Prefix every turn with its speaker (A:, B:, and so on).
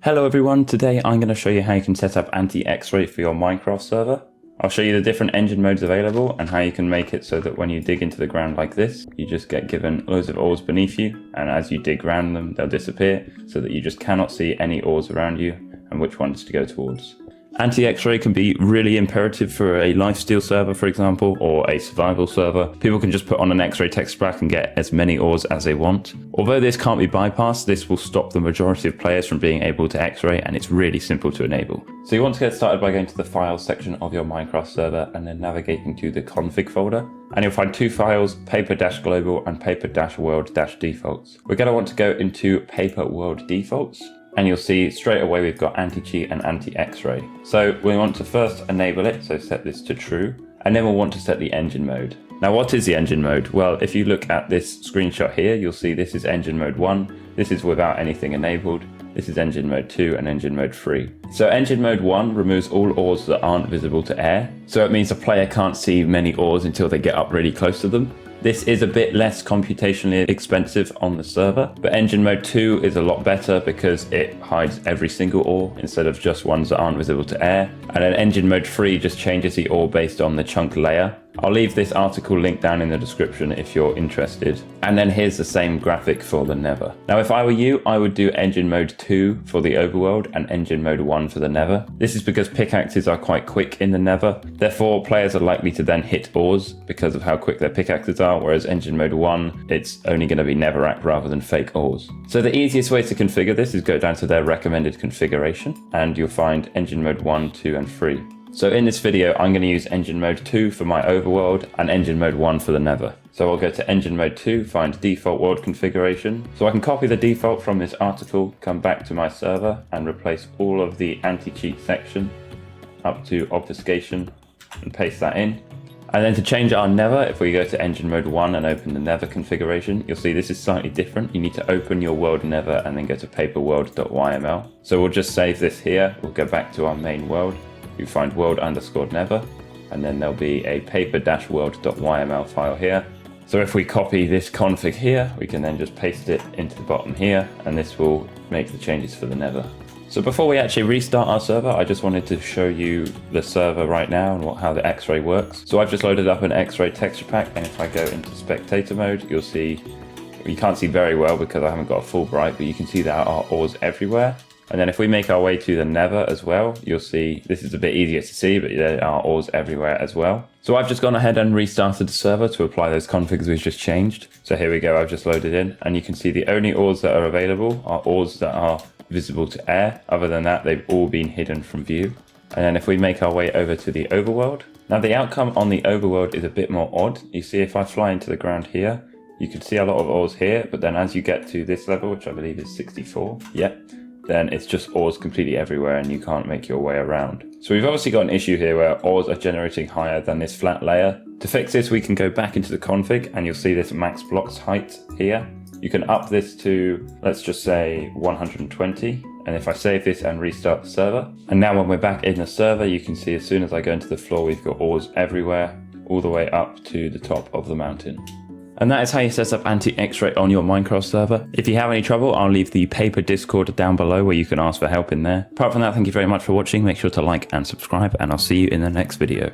A: Hello everyone, today I'm going to show you how you can set up Anti-XRAY for your Minecraft server. I'll show you the different engine modes available and how you can make it so that when you dig into the ground like this, you just get given loads of ores beneath you, and as you dig around them, they'll disappear so that you just cannot see any ores around you and which ones to go towards. Anti-XRAY can be really imperative for a lifesteal server, for example, or a survival server. People can just put on an X-ray texture pack and get as many ores as they want. Although this can't be bypassed, this will stop the majority of players from being able to X-ray, and it's really simple to enable. So you want to get started by going to the files section of your Minecraft server and then navigating to the config folder. And you'll find two files, paper-global and paper-world-defaults. We're going to want to go into paper world defaults. And you'll see straight away we've got anti-cheat and anti-X-ray. So we want to first enable it, so set this to true, and then we'll want to set the engine mode. Now what is the engine mode? Well, if you look at this screenshot here, you'll see this is engine mode 1, this is without anything enabled, this is engine mode 2 and engine mode 3. So engine mode 1 removes all ores that aren't visible to air, so it means the player can't see many ores until they get up really close to them. This is a bit less computationally expensive on the server, but engine mode 2 is a lot better because it hides every single ore instead of just ones that aren't visible to air. And then engine mode 3 just changes the ore based on the chunk layer. I'll leave this article linked down in the description if you're interested. And then here's the same graphic for the nether. Now if I were you, I would do engine mode 2 for the overworld and engine mode 1 for the nether. This is because pickaxes are quite quick in the nether. Therefore players are likely to then hit ores because of how quick their pickaxes are, whereas engine mode 1, it's only going to be netherrack rather than fake ores. So the easiest way to configure this is go down to their recommended configuration and you'll find engine mode 1, 2 and 3. So in this video, I'm going to use engine mode 2 for my overworld and engine mode 1 for the nether. So I'll go to engine mode 2, find default world configuration. So I can copy the default from this article, come back to my server and replace all of the anti-cheat section up to obfuscation and paste that in. And then to change our nether, if we go to engine mode 1 and open the nether configuration, you'll see this is slightly different. You need to open your world nether and then go to paperworld.yml. So we'll just save this here. We'll go back to our main world. You find world_nether, and then there'll be a paper-world.yml file here. So if we copy this config here, we can then just paste it into the bottom here, and this will make the changes for the nether. So before we actually restart our server, I just wanted to show you the server right now and how the X-ray works. So I've just loaded up an X-ray texture pack, and if I go into spectator mode, you'll see, you can't see very well because I haven't got a full bright, but you can see there are ores everywhere. And then if we make our way to the nether as well, you'll see this is a bit easier to see, but there are ores everywhere as well. So I've just gone ahead and restarted the server to apply those configs we've just changed. So here we go, I've just loaded in, and you can see the only ores that are available are ores that are visible to air. Other than that, they've all been hidden from view. And then if we make our way over to the overworld, now the outcome on the overworld is a bit more odd. You see if I fly into the ground here, you can see a lot of ores here, but then as you get to this level, which I believe is 64, then it's just ores completely everywhere and you can't make your way around. So we've obviously got an issue here where ores are generating higher than this flat layer. To fix this, we can go back into the config and you'll see this max blocks height here. You can up this to, let's just say 120. And if I save this and restart the server, and now when we're back in the server, you can see as soon as I go into the floor, we've got ores everywhere, all the way up to the top of the mountain. And that is how you set up Anti-XRAY on your Minecraft server. If you have any trouble, I'll leave the paper Discord down below where you can ask for help in there. Apart from that, thank you very much for watching. Make sure to like and subscribe, and I'll see you in the next video.